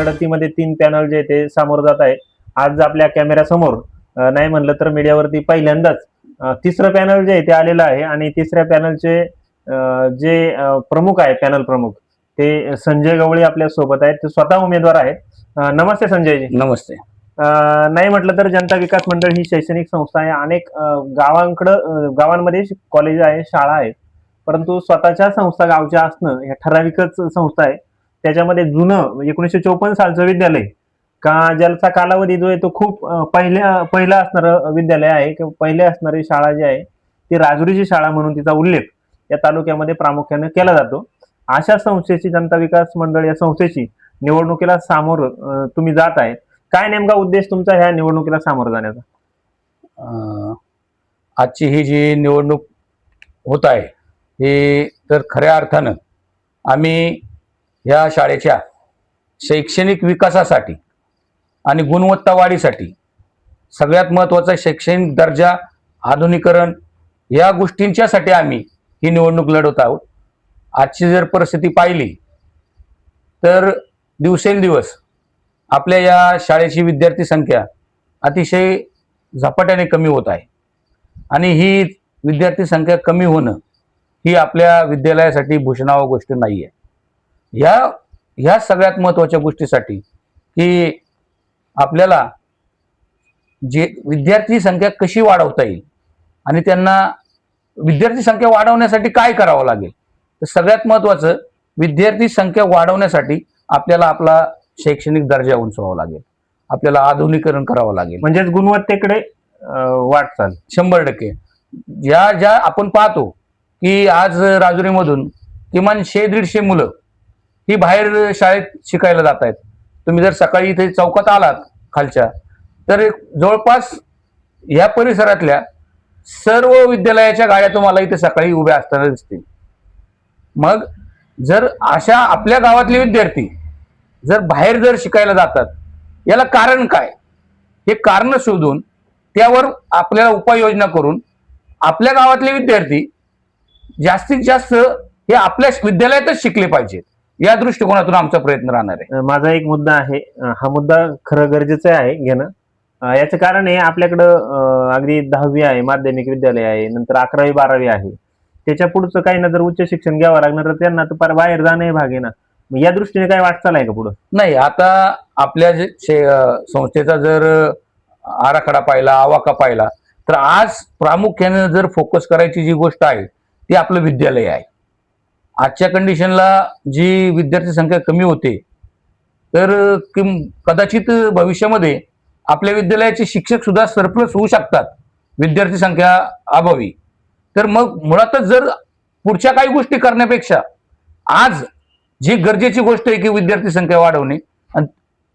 लढतीमध्ये 3 panel जे ते सामोरं जात आहे. आज आपल्या कॅमेऱ्यासमोर नाही म्हणलं तर मीडियावरती पहिल्यांदाच तिसरं पॅनल जे आहे ते आलेलं आहे आणि तिसऱ्या पॅनलचे जे प्रमुख आहे, पॅनल प्रमुख ते संजय गवळी आपल्या सोबत आहेत. ते स्वतः उमेदवार आहेत. नमस्ते संजयजी. नमस्ते. नाही म्हटलं तर जनता विकास मंडळ ही शैक्षणिक संस्था आहे. अनेक गावांमध्ये कॉलेज आहे, शाळा आहे, परंतु स्वतःच्या संस्था गावच्या असणं ह्या ठराविकच संस्था आहे. त्याच्यामध्ये जुनं 1954 सालचं विद्यालय का ज्याचा कालावधी जो आहे तो खूप पहिलं असणारं विद्यालय आहे किंवा पहिले असणारी शाळा जी आहे ती राजुरीची शाळा म्हणून तिचा उल्लेख या तालुक्यामध्ये प्रामुख्याने केला जातो. अशा संस्थेची, जनता विकास मंडळ या संस्थेची निवडणुकीला सामोर तुम्ही जात आहे. काय नेमका उद्देश तुमचा ह्या निवडणुकीला सामोरं जाण्याचा? आजची ही जी निवडणूक होत आहे ही तर खऱ्या अर्थानं आम्ही ह्या शाळेच्या शैक्षणिक विकासासाठी आणि गुणवत्ता वाढीसाठी, सगळ्यात महत्त्वाचा शैक्षणिक दर्जा, आधुनिकीकरण या गोष्टींच्यासाठी आम्ही ही निवडणूक लढवत आहोत. आजची जर परिस्थिती पाहिली तर दिवसेंदिवस आपल्या या शाळेची विद्यार्थी संख्या अतिशय झपाट्याने कमी होत आहे आणि ही विद्यार्थी संख्या कमी होणं ही आपल्या विद्यालयासाठी भूषणावह गोष्ट नाही आहे. ह्या सगळ्यात महत्त्वाच्या गोष्टीसाठी की आपल्याला जे विद्यार्थी संख्या कशी वाढवता येईल आणि त्यांना विद्यार्थी संख्या वाढवण्यासाठी काय करावं लागेल, तर सगळ्यात महत्त्वाचं विद्यार्थी संख्या वाढवण्यासाठी आपल्याला आपला शैक्षणिक दर्जा उंचवावा लागेल, आपल्याला आधुनिकीकरण करावं लागेल, म्हणजेच गुणवत्तेकडे वाटचाल 100%. ज्या आपण पाहतो की आज राजुरीमधून किमान 100-150 मुलं ही बाहेर शाळेत शिकायला जात आहेत. तुम्ही जर सकाळी इथे चौकात आलात खालच्या तर जवळपास या परिसरातल्या सर्व विद्यालयाच्या गाड्या तुम्हाला इथे सकाळी उभ्या असताना दिसतील. मग जर अशा आपल्या गावातले विद्यार्थी जर बाहेर जर शिकायला जातात, याला कारण काय, हे कारण शोधून त्यावर आपल्याला उपाययोजना करून आपल्या गावातले विद्यार्थी जास्तीत जास्त हे आपल्या विद्यालयातच शिकले पाहिजेत, या दृष्टिकोनातून आमचा प्रयत्न राहणार आहे. माझा एक मुद्दा आहे, हा मुद्दा खरं गरजेचं आहे घेणं. याचं कारण आहे आपल्याकडं अगदी 10वी आहे, माध्यमिक विद्यालय आहे, नंतर 11वी 12वी आहे. त्याच्या पुढचं काही ना जर उच्च शिक्षण घ्यावं लागणार तर त्यांना तर बाहेर जाणं भाग आहे ना. मग या दृष्टीने काय वाटचाल आहे का पुढं? नाही, आता आपल्या संस्थेचा जर आराखडा पाहिला, आवाका पाहिला तर आज प्रामुख्याने जर फोकस करायची जी गोष्ट आहे ती आपलं विद्यालय आहे. आजच्या कंडिशनला जी विद्यार्थी संख्या कमी होते तर कदाचित भविष्यामध्ये आपल्या विद्यालयाचे शिक्षक सुद्धा सरप्लस होऊ शकतात विद्यार्थी संख्या अभावी. तर मग मुळातच जर पुढच्या काही गोष्टी करण्यापेक्षा आज जी गरजेची गोष्ट आहे की विद्यार्थी संख्या वाढवणे, आणि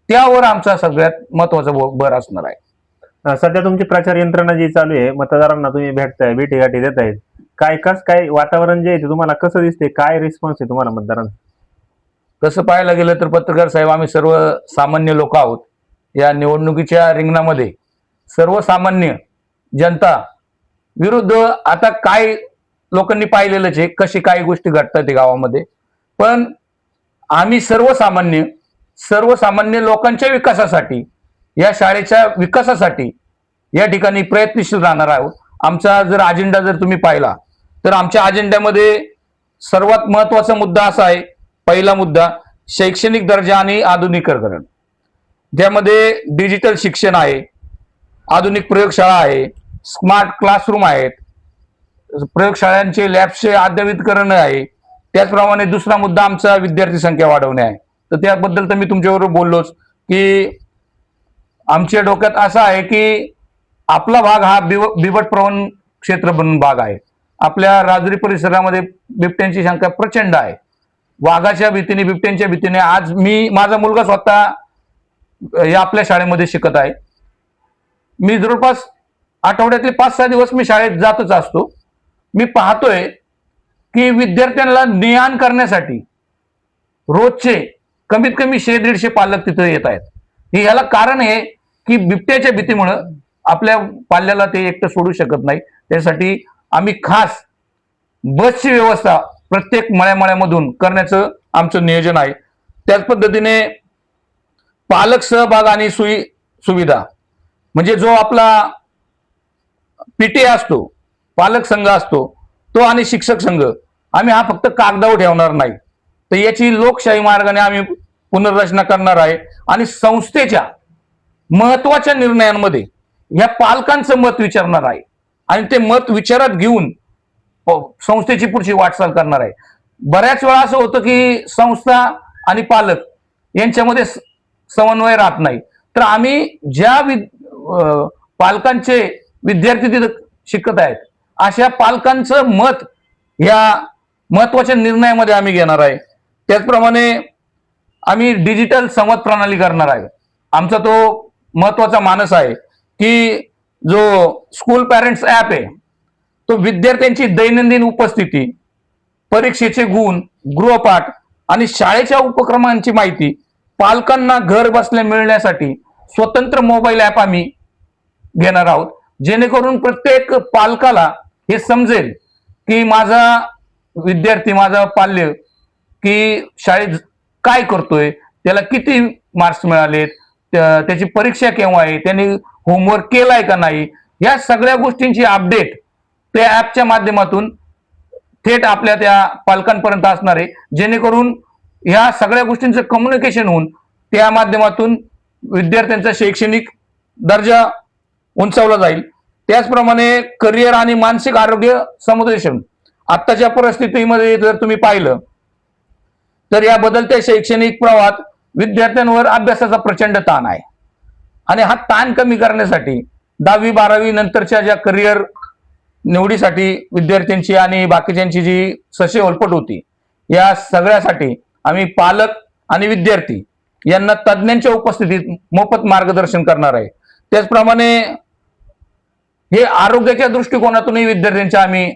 त्यावर आमचा सगळ्यात महत्वाचा भर असणार आहे. सध्या तुमची प्रचार यंत्रणा जी चालू आहे, मतदारांना तुम्ही भेटताय, भेटीगाठी देत आहेत, काय वातावरण जे आहे ते तुम्हाला कसं दिसते, काय रिस्पॉन्स आहे तुम्हाला मतदारांचा? तसं पाहायला गेलं तर पत्रकार साहेब, आम्ही सर्व सामान्य लोक आहोत. या निवडणुकीच्या रिंगणामध्ये सर्वसामान्य जनता विरुद्ध आता काय लोकांनी पाहिलेलंच आहे कशी काही गोष्टी घडतात गावामध्ये, पण आम्ही सर्वसामान्य लोकांच्या विकासासाठी, या शाळेच्या विकासासाठी या ठिकाणी प्रयत्नशील राहणार आहोत. आमचा जर अजेंडा जर तुम्ही पाहिला तर आमच्या अजेंड्यामध्ये सर्वात महत्वाचा मुद्दा असा आहे, पहिला मुद्दा शैक्षणिक दर्जा आणि आधुनिकीकरण. ज्यामध्ये डिजिटल शिक्षण आहे, आधुनिक प्रयोगशाळा आहे, स्मार्ट क्लासरूम आहेत, प्रयोगशाळांचे लॅब्सचे अद्ययावतीकरण आहे. त्याचप्रमाणे दुसरा मुद्दा आमचा विद्यार्थी संख्या वाढवणे आहे. तर त्याबद्दल तर मी तुमच्याबरोबर बोललोच की आमच्या डोक्यात असा आहे की आपला भाग हा बिबट प्रवण क्षेत्र बनून भाग आहे. आपल्या राजुरी परिसरामध्ये बिबट्यांची संख्या प्रचंड आहे. वाघाच्या भीतीने, बिबट्यांच्या भीतीने आज माझा मुलगा स्वतः या आपल्या शाळेमध्ये शिकत आहे. मी जवळपास आठवड्यातले 5-6 दिवस मी शाळेत जातच असतो. मी पाहतोय की विद्यार्थ्यांना ज्ञान करण्यासाठी रोजचे कमीत कमी 100-150 पालक तिथे येत आहेत. ह्याला कारण आहे की बिबट्याच्या भीतीमुळे आपल्या पाल्याला ते एकटं सोडू शकत नाही. त्यासाठी आम्ही खास बसची व्यवस्था प्रत्येक मळ्यामळ्यामधून करण्याचं आमचं नियोजन आहे. त्याच पद्धतीने पालक सहभाग आणि सुविधा म्हणजे जो आपला पीटीए असतो, पालक संघ असतो तो आणि शिक्षक संघ आम्ही हा फक्त कागदावर ठेवणार नाही, तर याची लोकशाही मार्गाने आम्ही पुनर्रचना करणार आहे आणि संस्थेच्या महत्वाच्या निर्णयांमध्ये या पालकांचं मत विचारणार आहे आणि ते मत विचारात घेऊन संस्थेची पुढची वाटचाल करणार आहे. बऱ्याच वेळा असं होतं की संस्था आणि पालक यांच्यामध्ये समन्वय राहत नाही, तर आम्ही ज्या पालकांचे विद्यार्थी तिथं शिकत आहेत अशा पालकांचं मत या महत्वाच्या निर्णयामध्ये आम्ही घेणार आहे. त्याचप्रमाणे आम्ही डिजिटल संवाद प्रणाली करणार आहे. आमचा तो महत्वाचा मानस आहे की जो स्कूल पॅरेंट्स ऍप आहे तो विद्यार्थ्यांची दैनंदिन उपस्थिती, परीक्षेचे गुण, गृहपाठ आणि शाळेच्या उपक्रमांची माहिती पालकांना घर बसल्या मिळण्यासाठी स्वतंत्र मोबाईल ऍप आम्ही घेणार आहोत, जेणेकरून प्रत्येक पालकाला हे समजेल की माझा विद्यार्थी, माझा पाल्य की शाळेत काय करतोय, त्याला किती मार्क्स मिळालेत, त्याची परीक्षा केव्हा आहे, त्याने होमवर्क केलाय का नाही, या सगळ्या गोष्टींची अपडेट त्या ऍपच्या माध्यमातून थेट आपल्या त्या पालकांपर्यंत असणार आहे, जेणेकरून ह्या सगळ्या गोष्टींचं कम्युनिकेशन होऊन त्या माध्यमातून विद्यार्थ्यांचा शैक्षणिक दर्जा उंचावला जाईल. त्याचप्रमाणे करिअर आणि मानसिक आरोग्य समुपदेशन आत्ताच्या परिस्थितीमध्ये जर तुम्ही पाहिलं तर या बदलत्या शैक्षणिक प्रवाहात विद्यार्थ्यांवर अभ्यासाचा प्रचंड ताण आहे आणि हा ताण कमी करण्यासाठी 10वी 12वी नंतरच्या ज्या करिअर निवडीसाठी विद्यार्थ्यांची आणि बाकीच्यांची जी सशे होलपट होती, या सगळ्यासाठी आम्ही पालक आणि विद्यार्थी यांना तज्ज्ञांच्या उपस्थितीत मोफत मार्गदर्शन करणार आहे. त्याचप्रमाणे हे आरोग्याच्या दृष्टिकोनातूनही विद्यार्थ्यांचा आम्ही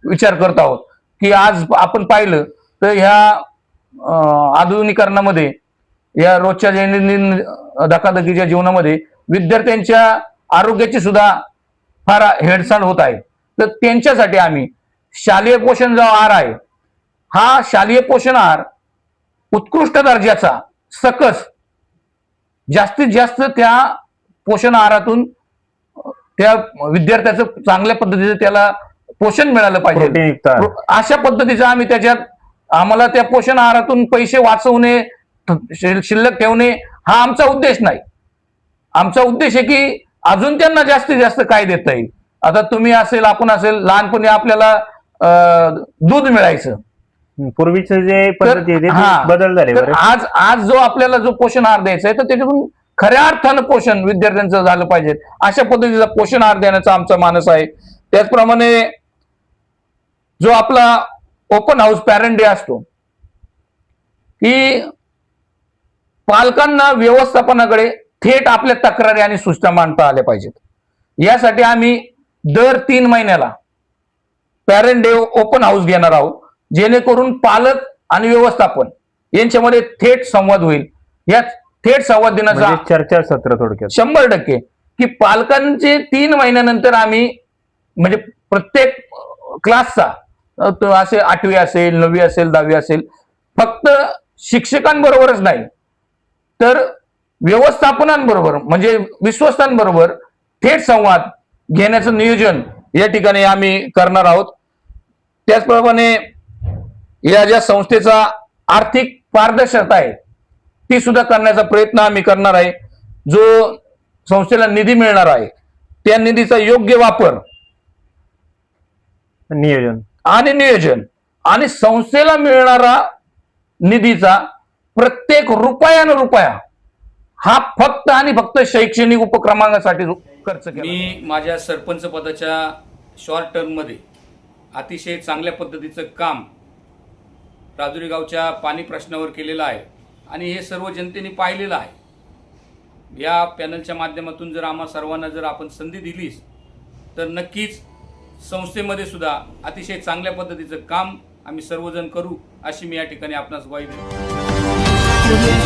विचार करत आहोत की आज आपण पाहिलं तर ह्या आधुनिकरणामध्ये, या रोजच्या दैनंदिन धकाधकीच्या जीवनामध्ये विद्यार्थ्यांच्या आरोग्याची सुद्धा फार हेळसांड होत आहे. तर त्यांच्यासाठी आम्ही शालेय पोषण जो आहार आहे, हा शालेय पोषण आहार उत्कृष्ट दर्जाचा, सकस, जास्तीत जास्त त्या पोषण आहारातून त्या विद्यार्थ्याचं चांगल्या पद्धतीचं त्याला पोषण मिळालं पाहिजे, अशा पद्धतीचं आम्ही त्याच्यात, आम्हाला त्या पोषण आहारातून पैसे वाचवणे, शिल्लक ठेवणे हा आमचा उद्देश नाही. आमचा उद्देश आहे की अजून त्यांना जास्तीत जास्त काय देता येईल. आता तुम्ही असेल, आपण असेल, लहानपणी आपल्याला दूध मिळायचं, पूर्वीचे जे पद्धती बदल झाले. आज जो आपल्याला जो पोषण आहार द्यायचा आहे तर त्याच्यातून खऱ्या अर्थानं पोषण विद्यार्थ्यांचं झालं पाहिजे, अशा पद्धतीचा पोषण आहार देण्याचा आमचा मानस आहे. त्याचप्रमाणे जो आपला ओपन हाऊस पॅरेंट डे असतो की पालकांना व्यवस्थापनाकडे थेट आपल्या तक्रारी आणि सूचना मांडता आल्या पाहिजेत. यासाठी आम्ही दर 3 महिन्याला पॅरेंट डे ओपन हाऊस घेणार आहोत, जेणेकरून पालक आणि व्यवस्थापन यांच्यामध्ये थेट संवाद होईल. या थेट संवाद देण्याचा चर्चा सत्र थोडक्यात 100% की पालकांचे 3 महिन्यानंतर आम्ही म्हणजे प्रत्येक क्लासचा, असे 8वी असेल, 9वी असेल, 10वी असेल, फक्त शिक्षकांबरोबरच नाही तर व्यवस्थापनांबरोबर म्हणजे विश्वस्तांबरोबर थेट संवाद घेण्याचं नियोजन या ठिकाणी आम्ही करणार आहोत. त्याचप्रमाणे या ज्या संस्थेचा आर्थिक पारदर्शकता आहे ती सुद्धा करण्याचा प्रयत्न आम्ही करणार आहे. जो संस्थेला निधी मिळणार आहे त्या निधीचा योग्य वापर, नियोजन आणि संस्थेला मिळणारा निधीचा प्रत्येक रुपया हा फक्त आणि फक्त शैक्षणिक उपक्रमांसाठी खर्च केला. मी माझ्या सरपंच पदाच्या शॉर्ट टर्म मध्ये अतिशय चांगल्या पद्धतीचं काम राजुरी गावच्या पाणी प्रश्नावर केलेलं आहे आणि हे सर्व जनतेने पाहिलेलं आहे. या पॅनलच्या माध्यमातून जर आम्हा सर्वांना जर आपण संधी दिलीस तर नक्कीच संस्थेमध्ये सुद्धा अतिशय चांगल्या पद्धतीचं काम आम्ही सर्वजण करू, अशी मी या ठिकाणी आपणास ग्वाही देतो.